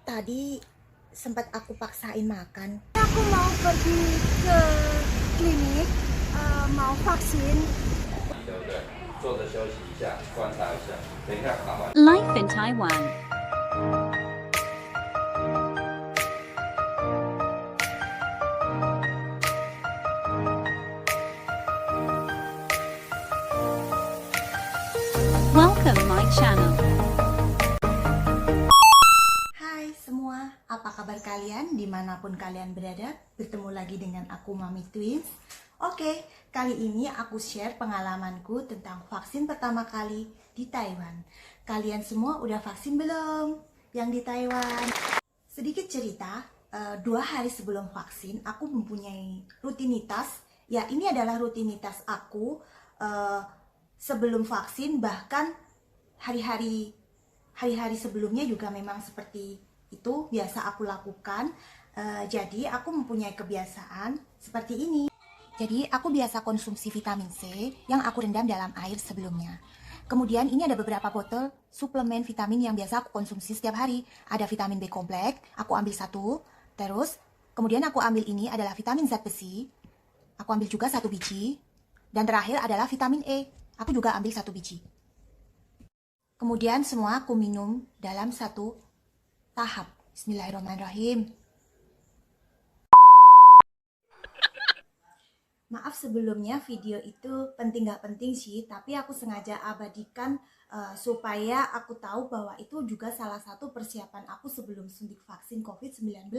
Tadi sempat aku paksain makan. Aku mau pergi ke klinik, mau vaksin. 对不对？坐着休息一下，观察一下，等一下打完。Life in Taiwan. Welcome my channel. Hai semua, apa kabar kalian dimanapun kalian berada? Bertemu lagi dengan aku Mami Twins. Oke, kali ini aku share pengalamanku tentang vaksin pertama kali di Taiwan. Kalian semua udah vaksin belum? Yang di Taiwan? Sedikit cerita, 2 hari sebelum vaksin aku mempunyai rutinitas. Ya, ini adalah rutinitas aku sebelum vaksin, bahkan hari-hari sebelumnya juga memang seperti itu biasa aku lakukan. Jadi aku mempunyai kebiasaan seperti ini. Jadi aku biasa konsumsi vitamin C yang aku rendam dalam air sebelumnya. Kemudian ini ada beberapa botol suplemen vitamin yang biasa aku konsumsi setiap hari. Ada vitamin B kompleks, aku ambil 1. Terus kemudian aku ambil ini adalah vitamin zat besi. Aku ambil juga 1 biji. Dan terakhir adalah vitamin E. Aku juga ambil 1 biji. Kemudian semua aku minum dalam 1 tahap. Bismillahirrahmanirrahim. Maaf sebelumnya video itu penting gak penting sih, tapi aku sengaja abadikan supaya aku tahu bahwa itu juga salah satu persiapan aku sebelum suntik vaksin COVID-19.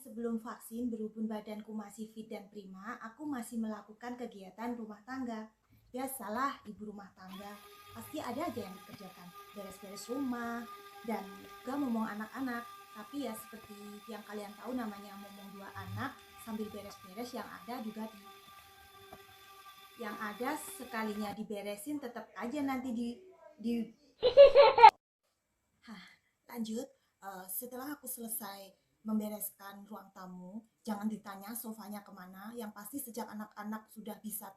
Sebelum vaksin, berhubung badanku masih fit dan prima, aku masih melakukan kegiatan rumah tangga. Biasalah ibu rumah tangga, pasti ada aja yang dikerjakan, beres-beres rumah, dan juga ngomong anak-anak. Tapi ya seperti yang kalian tahu namanya ngomong 2 anak sambil beres-beres, yang ada sekalinya diberesin tetap aja nanti lanjut. Setelah aku selesai membereskan ruang tamu, jangan ditanya sofanya kemana. Yang pasti sejak anak-anak sudah bisa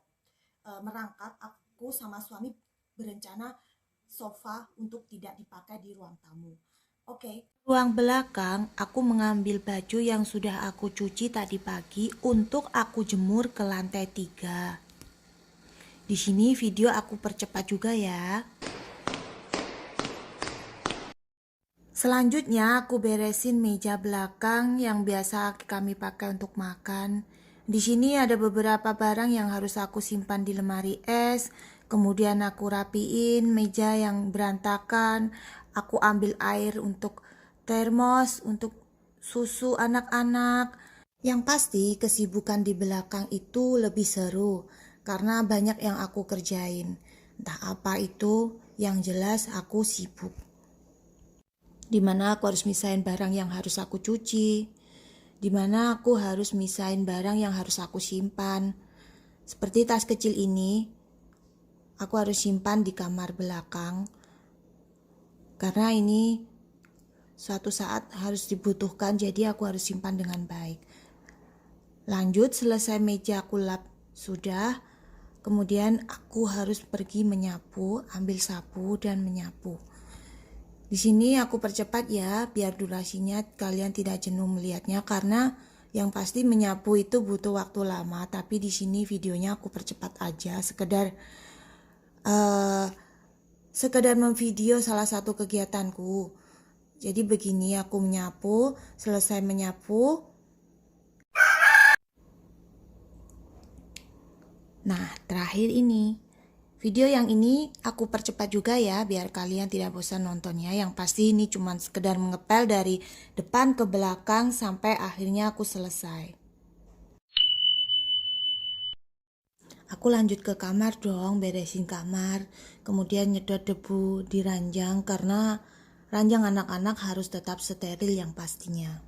merangkak, aku sama suami berencana sofa untuk tidak dipakai di ruang tamu. Oke. Ruang belakang, aku mengambil baju yang sudah aku cuci tadi pagi untuk aku jemur ke lantai 3. Di sini video aku percepat juga ya. Selanjutnya aku beresin meja belakang yang biasa kami pakai untuk makan. Di sini ada beberapa barang yang harus aku simpan di lemari es. Kemudian aku rapiin meja yang berantakan. Aku ambil air untuk termos, untuk susu anak-anak. Yang pasti kesibukan di belakang itu lebih seru karena banyak yang aku kerjain. Entah apa itu, yang jelas aku sibuk. Dimana aku harus misahin barang yang harus aku cuci, dimana aku harus misahin barang yang harus aku simpan. Seperti tas kecil ini, aku harus simpan di kamar belakang, karena ini suatu saat harus dibutuhkan, jadi aku harus simpan dengan baik. Lanjut, selesai meja aku lap sudah, kemudian aku harus pergi menyapu, ambil sapu dan menyapu. Di sini aku percepat ya, biar durasinya kalian tidak jenuh melihatnya, karena yang pasti menyapu itu butuh waktu lama. Tapi di sini videonya aku percepat aja, sekedar memvideo salah satu kegiatanku. Jadi begini, aku menyapu, selesai menyapu. Nah, terakhir ini. Video yang ini aku percepat juga ya, biar kalian tidak bosan nontonnya. Yang pasti ini cuma sekedar mengepel dari depan ke belakang sampai akhirnya aku selesai. Aku lanjut ke kamar dong, beresin kamar. Kemudian nyedot debu di ranjang, karena ranjang anak-anak harus tetap steril yang pastinya.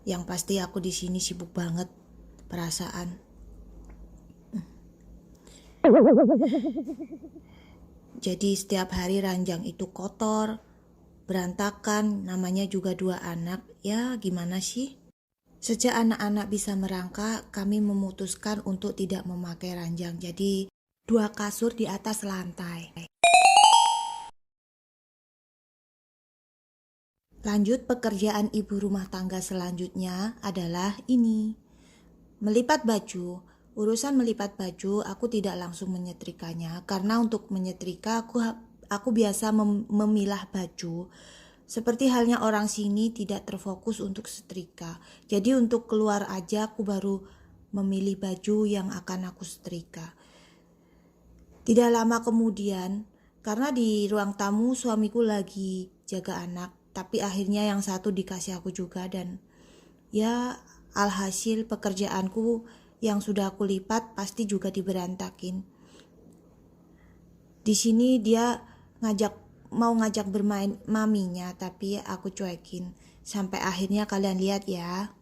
Yang pasti aku di sini sibuk banget perasaan. Jadi setiap hari ranjang itu kotor, berantakan, namanya juga 2 anak, ya gimana sih? Sejak anak-anak bisa merangkak, kami memutuskan untuk tidak memakai ranjang, jadi 2 kasur di atas lantai. Lanjut, pekerjaan ibu rumah tangga selanjutnya adalah ini, melipat baju. Urusan melipat baju aku tidak langsung menyetrikanya, karena untuk menyetrika aku biasa memilah baju. Seperti halnya orang sini tidak terfokus untuk setrika. Jadi untuk keluar aja aku baru memilih baju yang akan aku setrika. Tidak lama kemudian, karena di ruang tamu suamiku lagi jaga anak, tapi akhirnya yang satu dikasih aku juga, dan ya alhasil pekerjaanku yang sudah aku lipat pasti juga diberantakin. Di sini dia mau ngajak bermain maminya, tapi aku cuekin. Sampai akhirnya kalian lihat ya.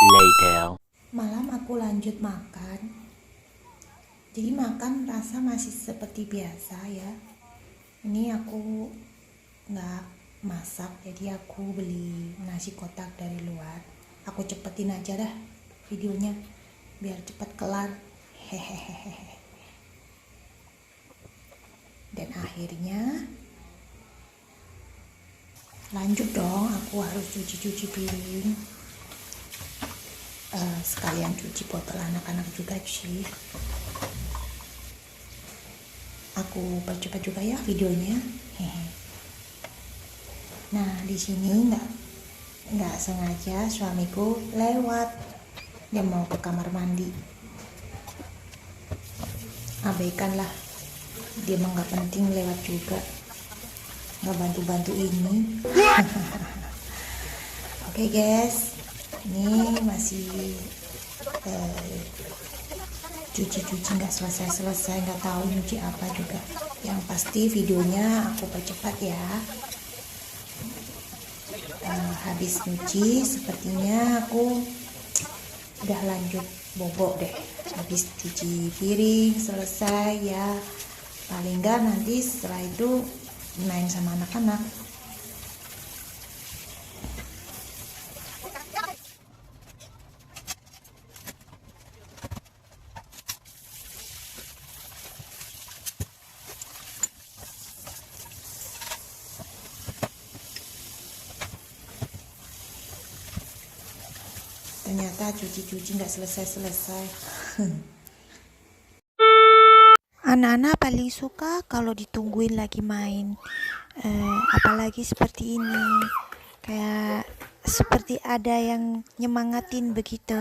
Later. Malam aku lanjut makan. Jadi makan rasa masih seperti biasa ya. Ini aku nggak masak, jadi aku beli nasi kotak dari luar. Aku cepetin aja dah videonya biar cepat kelar. Hehehe. Dan akhirnya lanjut dong, aku harus cuci piring. Sekalian cuci botol anak-anak juga sih. Aku percepat juga ya videonya. Hehe. Nah di sini nggak sengaja suamiku lewat, dia mau ke kamar mandi. Abaikanlah, dia mah nggak penting lewat juga, nggak bantu ini. Oke guys, ini masih cuci nggak selesai, nggak tahu nyuci apa juga. Yang pasti videonya aku percepat ya. Habis nyuci sepertinya aku udah lanjut bobok deh. Habis cuci piring selesai ya, paling nggak nanti setelah itu main sama anak-anak. Ternyata cuci nggak selesai. Anak-anak paling suka kalau ditungguin lagi main, apalagi seperti ini, kayak seperti ada yang nyemangatin begitu.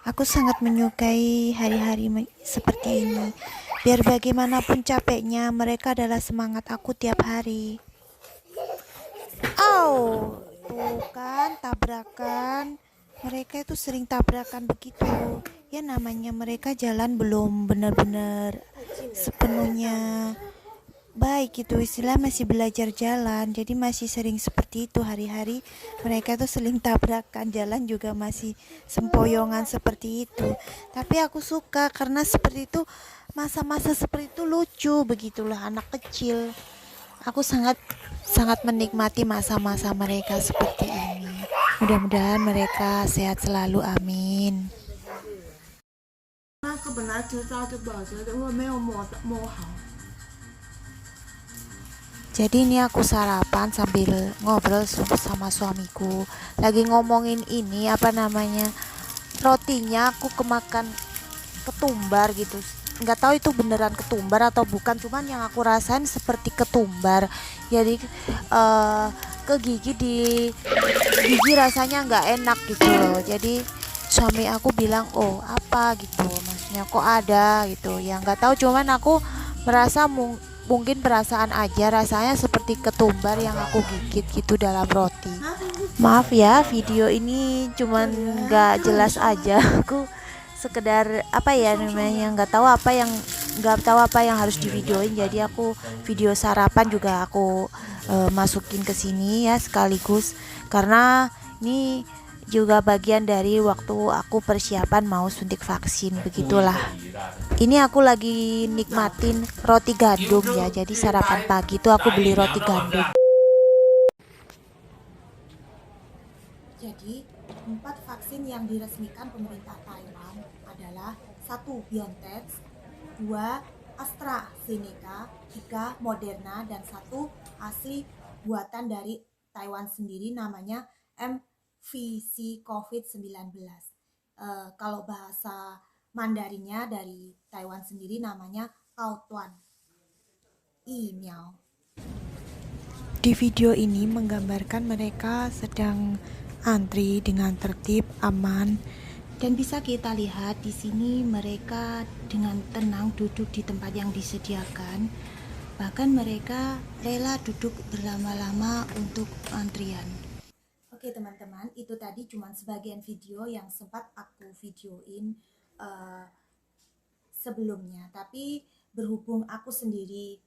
Aku sangat menyukai hari-hari seperti ini. Biar bagaimanapun capeknya, mereka adalah semangat aku tiap hari. Tuh kan tabrakan. Mereka itu sering tabrakan begitu. Ya namanya mereka jalan belum benar-benar sepenuhnya baik gitu, istilah masih belajar jalan, jadi masih sering seperti itu hari-hari. Mereka tuh sering tabrakan, jalan juga masih sempoyongan seperti itu. Tapi aku suka karena seperti itu, masa-masa seperti itu lucu begitulah anak kecil. Aku sangat menikmati masa-masa mereka seperti ini. Mudah-mudahan mereka sehat selalu, amin. Jadi ini aku sarapan sambil ngobrol sama suamiku. Lagi ngomongin ini rotinya aku kemakan ketumbar gitu. Nggak tahu itu beneran ketumbar atau bukan, cuman yang aku rasain seperti ketumbar. Jadi ke gigi rasanya nggak enak gitu loh. Jadi suami aku bilang, oh apa gitu, maksudnya kok ada gitu ya, nggak tahu, cuman aku merasa mungkin perasaan aja, rasanya seperti ketumbar yang aku gigit gitu dalam roti. Maaf ya, video ini cuman nggak jelas aja. Aku sekedar nggak tahu apa yang harus divideoin, jadi aku video sarapan juga aku masukin ke sini ya sekaligus, karena ini juga bagian dari waktu aku persiapan mau suntik vaksin, begitulah. Ini aku lagi nikmatin roti gandum ya, jadi sarapan pagi itu aku beli roti gandum. Jadi 4 vaksin yang diresmikan pemerintah Taiwan adalah 1 BioNTech, 2 AstraZeneca, 3 Moderna, dan 1 asli buatan dari Taiwan sendiri namanya MVC COVID-19. Kalau bahasa Mandarinnya dari Taiwan sendiri namanya Kaotuan Imiao. Di video ini menggambarkan mereka sedang antri dengan tertib, aman, dan bisa kita lihat di sini mereka dengan tenang duduk di tempat yang disediakan. Bahkan mereka rela duduk berlama-lama untuk antrian. Oke teman-teman, itu tadi cuma sebagian video yang sempat aku videoin sebelumnya. Tapi berhubung aku sendiri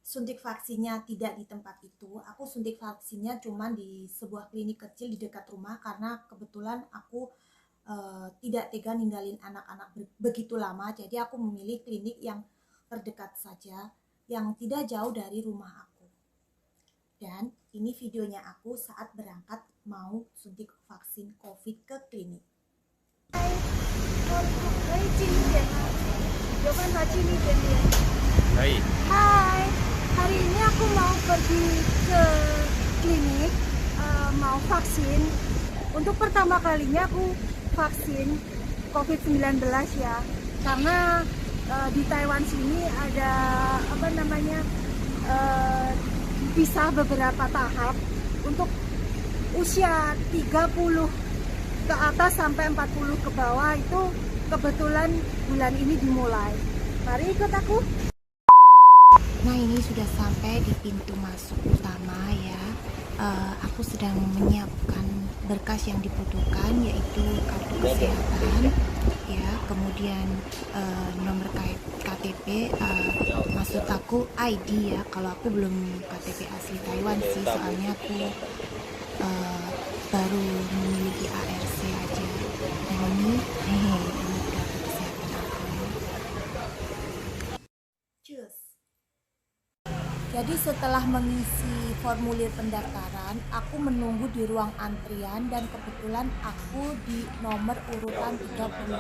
suntik vaksinnya tidak di tempat itu, aku suntik vaksinnya cuma di sebuah klinik kecil di dekat rumah karena kebetulan aku tidak tega ninggalin anak-anak begitu lama. Jadi aku memilih klinik yang terdekat saja, yang tidak jauh dari rumah aku. Dan ini videonya aku saat berangkat mau suntik vaksin COVID ke klinik. Hai, hari ini aku mau pergi ke klinik, mau vaksin. Untuk pertama kalinya aku vaksin COVID-19 ya, karena di Taiwan sini ada dipisah beberapa tahap. Untuk usia 30 ke atas sampai 40 ke bawah itu kebetulan bulan ini dimulai. Mari ikut aku. Nah, ini sudah sampai di pintu masuk utama ya. Aku sedang menyiapkan berkas yang dibutuhkan, yaitu kartu kesehatan ya, kemudian nomor KTP, maksud aku ID ya. Kalau aku belum KTP asli Taiwan sih, soalnya aku baru memiliki ARC aja. Dan ini kartu kesehatan aku. Cus. Jadi setelah mengisi formulir pendaftaran, aku menunggu di ruang antrian dan kebetulan aku di nomor urutan 36.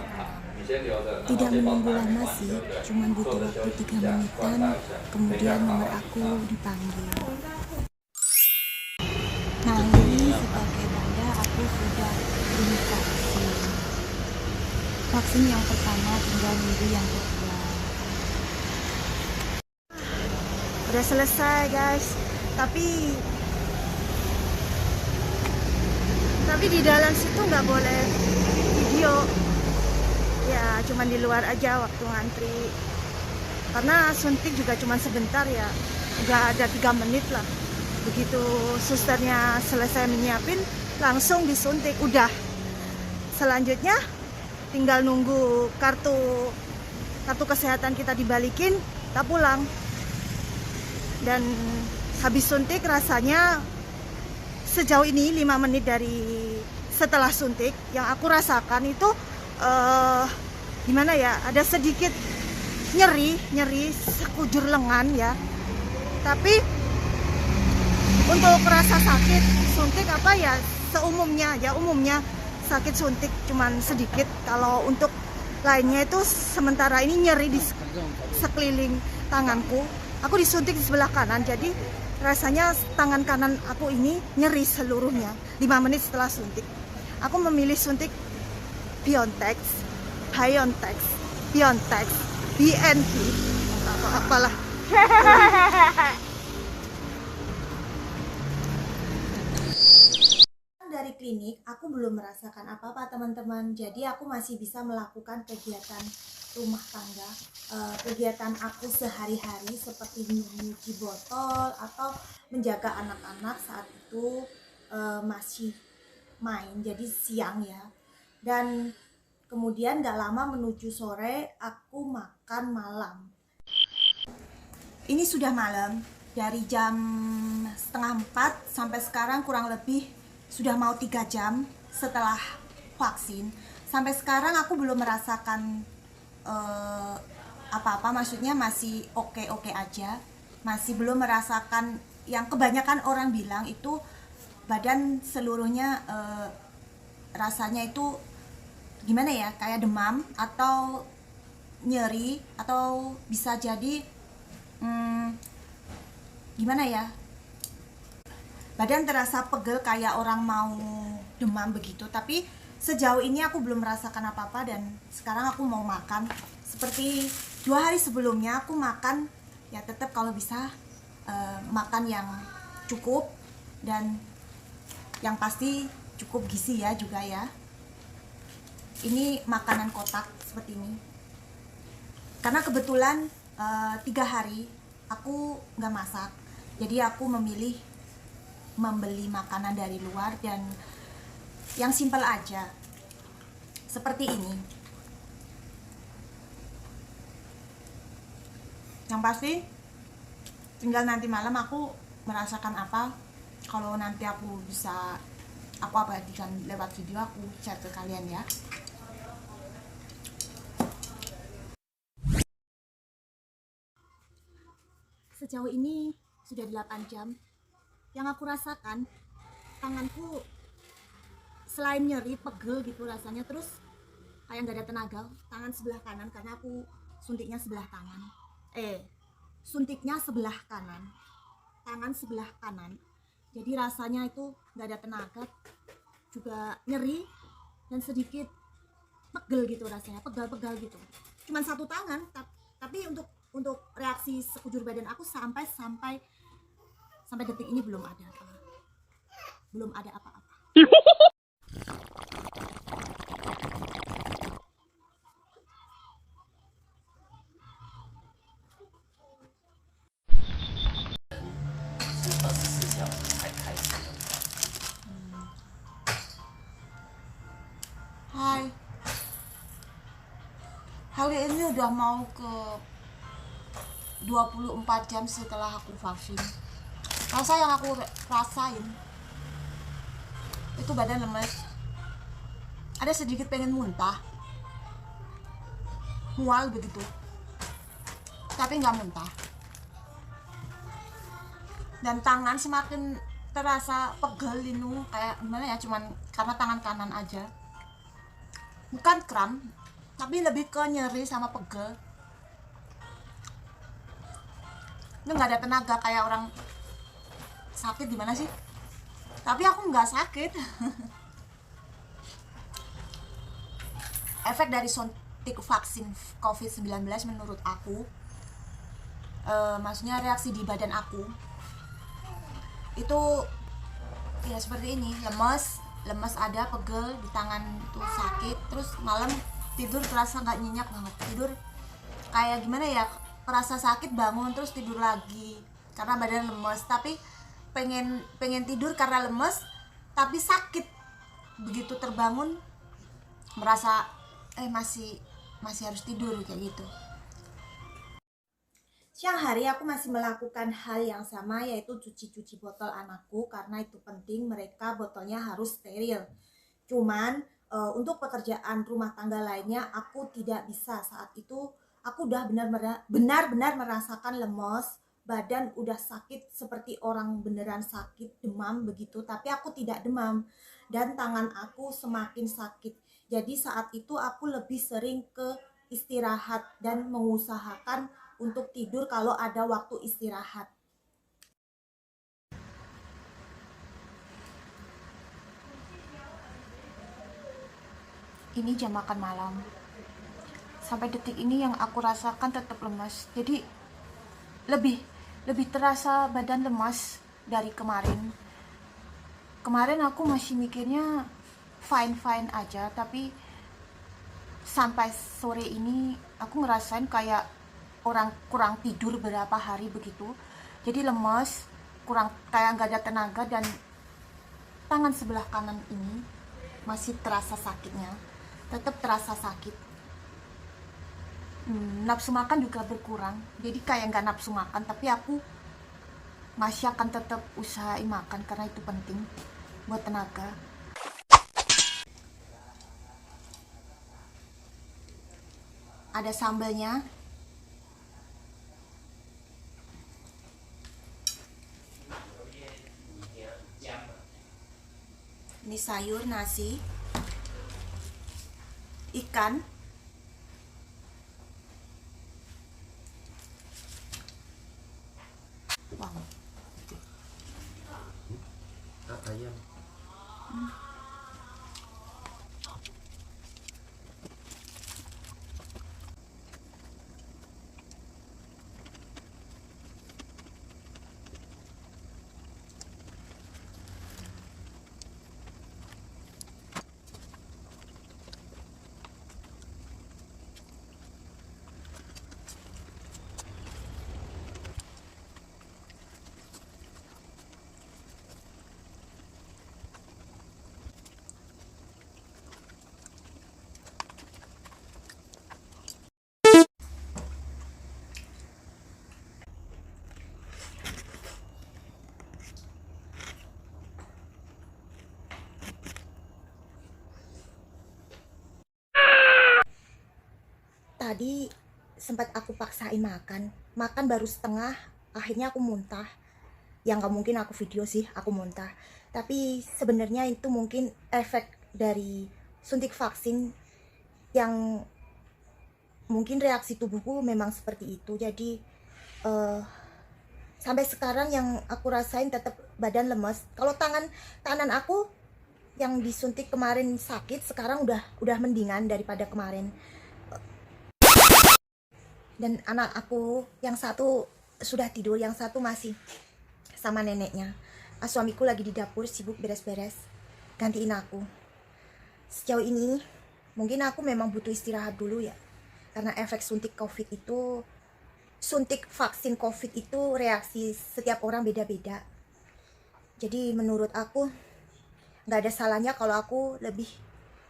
Tidak menunggu lama sih, cuman butuh waktu 3 menitan, kemudian nomor aku dipanggil. Nah, ini sebagai tanda aku sudah divaksin. Vaksin yang pertama tinggal nunggu yang kedua. Udah selesai guys, tapi di dalam situ nggak boleh video ya, cuman di luar aja waktu ngantri, karena suntik juga cuman sebentar ya, nggak ada 3 menit lah. Begitu susternya selesai menyiapin langsung disuntik, udah. Selanjutnya tinggal nunggu kartu kesehatan kita dibalikin, kita pulang. Dan habis suntik rasanya sejauh ini 5 menit dari setelah suntik yang aku rasakan itu gimana ya, ada sedikit nyeri sekujur lengan ya. Tapi untuk rasa sakit suntik umumnya sakit suntik cuman sedikit. Kalau untuk lainnya itu sementara ini nyeri di sekeliling tanganku. Aku disuntik di sebelah kanan, jadi rasanya tangan kanan aku ini nyeri seluruhnya 5 menit setelah suntik. Aku memilih suntik BioNTech, BNT, atau apalah. Dari klinik, aku belum merasakan apa-apa teman-teman. Jadi aku masih bisa melakukan kegiatan rumah tangga, kegiatan aku sehari-hari seperti mencuci botol atau menjaga anak-anak saat itu masih main, jadi siang ya. Dan kemudian gak lama menuju sore aku makan malam. Ini sudah malam, dari jam 3:30 sampai sekarang kurang lebih sudah mau 3 jam setelah vaksin. Sampai sekarang aku belum merasakan apa-apa, maksudnya masih oke-oke aja. Masih belum merasakan yang kebanyakan orang bilang itu badan seluruhnya rasanya itu gimana ya, kayak demam atau nyeri, atau bisa jadi gimana ya, badan terasa pegel kayak orang mau demam begitu. Tapi sejauh ini aku belum merasakan apa-apa, dan sekarang aku mau makan. Seperti 2 hari sebelumnya aku makan, ya tetap kalau bisa makan yang cukup, dan yang pasti cukup gizi ya juga ya. Ini makanan kotak seperti ini. Karena kebetulan 3 hari aku nggak masak, jadi aku memilih membeli makanan dari luar dan yang simpel aja seperti ini. Yang pasti tinggal nanti malam aku merasakan apa. Kalau nanti aku bisa, aku abadikan lewat video, aku share ke kalian ya. Sejauh ini sudah 8 jam. Yang aku rasakan, tanganku selain nyeri, pegel gitu rasanya, terus kayak nggak ada tenaga. Tangan sebelah kanan, karena aku suntiknya sebelah kanan. Suntiknya sebelah kanan. Tangan sebelah kanan. Jadi rasanya itu nggak ada tenaga, juga nyeri dan sedikit pegel gitu rasanya, pegal-pegal gitu. Cuman satu tangan, tapi untuk reaksi sekujur badan aku sampai detik ini belum ada apa-apa. Hai, hari ini udah mau ke 24 jam setelah aku vaksin. Rasa yang aku rasain itu badan lemes, ada sedikit pengen muntah, mual begitu, tapi nggak muntah. Dan tangan semakin terasa pegel, linung, kayak gimana ya, cuman karena tangan kanan aja, bukan kram, tapi lebih ke nyeri sama pegel. Ini nggak ada tenaga, kayak orang sakit gimana sih, tapi aku nggak sakit. Efek dari suntik vaksin COVID-19 menurut aku, maksudnya reaksi di badan aku itu ya seperti ini, lemes ada, pegel di tangan itu sakit, terus malam tidur terasa nggak nyenyak banget, tidur kayak gimana ya, merasa sakit, bangun terus tidur lagi karena badan lemes, tapi pengen tidur karena lemes tapi sakit. Begitu terbangun merasa masih harus tidur kayak gitu. Siang hari aku masih melakukan hal yang sama, yaitu cuci botol anakku, karena itu penting, mereka botolnya harus steril. Cuman untuk pekerjaan rumah tangga lainnya aku tidak bisa. Saat itu aku udah benar-benar merasakan lemes, badan udah sakit seperti orang beneran sakit, demam begitu, tapi aku tidak demam, dan tangan aku semakin sakit. Jadi saat itu aku lebih sering ke istirahat dan mengusahakan untuk tidur kalau ada waktu istirahat. Ini jam makan malam. Sampai detik ini yang aku rasakan tetap lemas. Jadi lebih terasa badan lemas dari kemarin. Kemarin aku masih mikirnya fine aja, tapi sampai sore ini aku ngerasain kayak orang kurang tidur berapa hari begitu. Jadi lemes, kurang, kayak nggak ada tenaga, dan tangan sebelah kanan ini masih terasa sakitnya, tetap terasa sakit. Nafsu makan juga berkurang, jadi kayak nggak nafsu makan, tapi aku masih akan tetap usahain makan karena itu penting buat tenaga. ada sambalnya. Ini sayur, nasi, ikan, wow. Ayam. Tadi sempat aku paksain makan baru setengah, akhirnya aku muntah. Yang gak mungkin aku video sih, aku muntah. Tapi sebenarnya itu mungkin efek dari suntik vaksin yang mungkin reaksi tubuhku memang seperti itu. Jadi sampai sekarang yang aku rasain tetap badan lemes. Kalau tangan aku yang disuntik kemarin sakit, sekarang udah mendingan daripada kemarin. Dan anak aku yang satu sudah tidur, yang satu masih sama neneknya. Suamiku lagi di dapur sibuk beres-beres, gantiin aku. Sejauh ini mungkin aku memang butuh istirahat dulu ya, karena efek suntik vaksin COVID itu reaksi setiap orang beda-beda. Jadi menurut aku nggak ada salahnya kalau aku lebih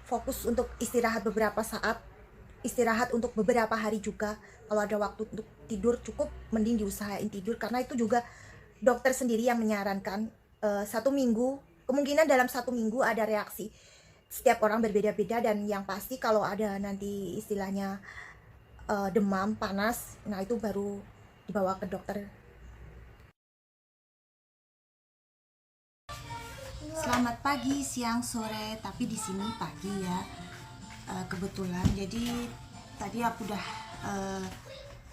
fokus untuk istirahat beberapa saat, istirahat untuk beberapa hari juga. Kalau ada waktu untuk tidur cukup, mending diusahain tidur, karena itu juga dokter sendiri yang menyarankan 1 minggu, kemungkinan dalam 1 minggu ada reaksi. Setiap orang berbeda-beda, dan yang pasti kalau ada nanti istilahnya demam, panas, nah itu baru dibawa ke dokter. Selamat pagi, siang, sore, tapi di sini pagi ya. Kebetulan jadi tadi aku udah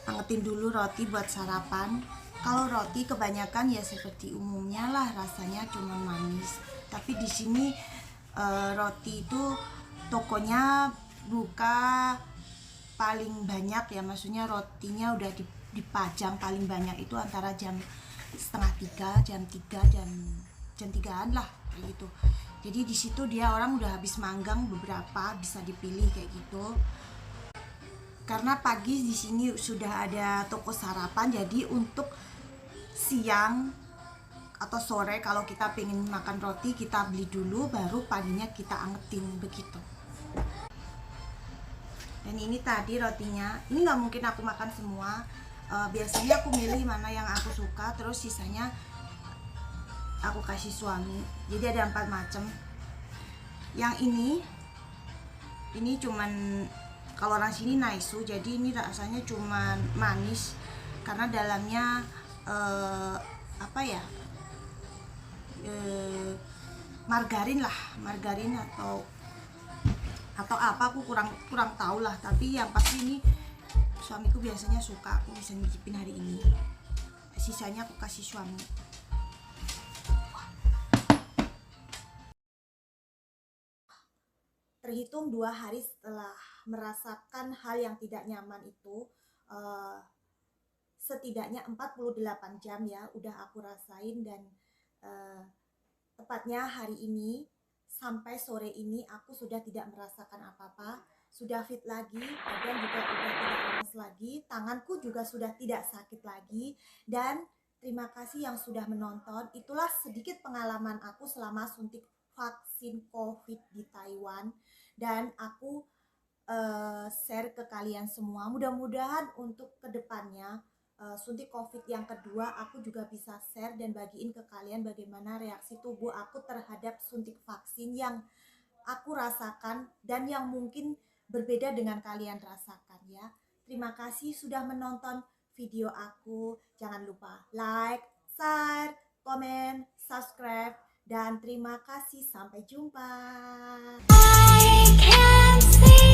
angetin dulu roti buat sarapan. Kalau roti kebanyakan ya seperti umumnya lah, rasanya cuma manis. Tapi di sini roti itu tokonya buka paling banyak ya, maksudnya rotinya udah dipajang paling banyak itu antara jam 2:30, jam 3, jam 3-an lah kayak gitu. Jadi di situ dia orang udah habis manggang beberapa, bisa dipilih kayak gitu. Karena pagi di sini sudah ada toko sarapan, jadi untuk siang atau sore kalau kita pengen makan roti kita beli dulu, baru paginya kita angetin begitu. Dan ini tadi rotinya, ini nggak mungkin aku makan semua. Biasanya aku milih mana yang aku suka, terus sisanya aku kasih suami. Jadi ada 4 macam. Yang ini cuman, kalau orang sini naisu, jadi ini rasanya cuman manis karena dalamnya margarin atau apa, aku kurang tahu lah. Tapi yang pasti ini suamiku biasanya suka, aku bisa nyicipin hari ini, sisanya aku kasih suami. Terhitung 2 hari setelah merasakan hal yang tidak nyaman itu, setidaknya 48 jam ya udah aku rasain. Dan tepatnya hari ini sampai sore ini aku sudah tidak merasakan apa-apa, sudah fit lagi, badan juga udah tidak lemes lagi, tanganku juga sudah tidak sakit lagi. Dan terima kasih yang sudah menonton. Itulah sedikit pengalaman aku selama suntik vaksin COVID di Taiwan, dan aku share ke kalian semua. Mudah-mudahan untuk kedepannya suntik COVID yang kedua aku juga bisa share dan bagiin ke kalian bagaimana reaksi tubuh aku terhadap suntik vaksin yang aku rasakan dan yang mungkin berbeda dengan kalian rasakan ya. Terima kasih sudah menonton video aku. Jangan lupa like, share, komen, subscribe, dan terima kasih. Sampai jumpa. I can see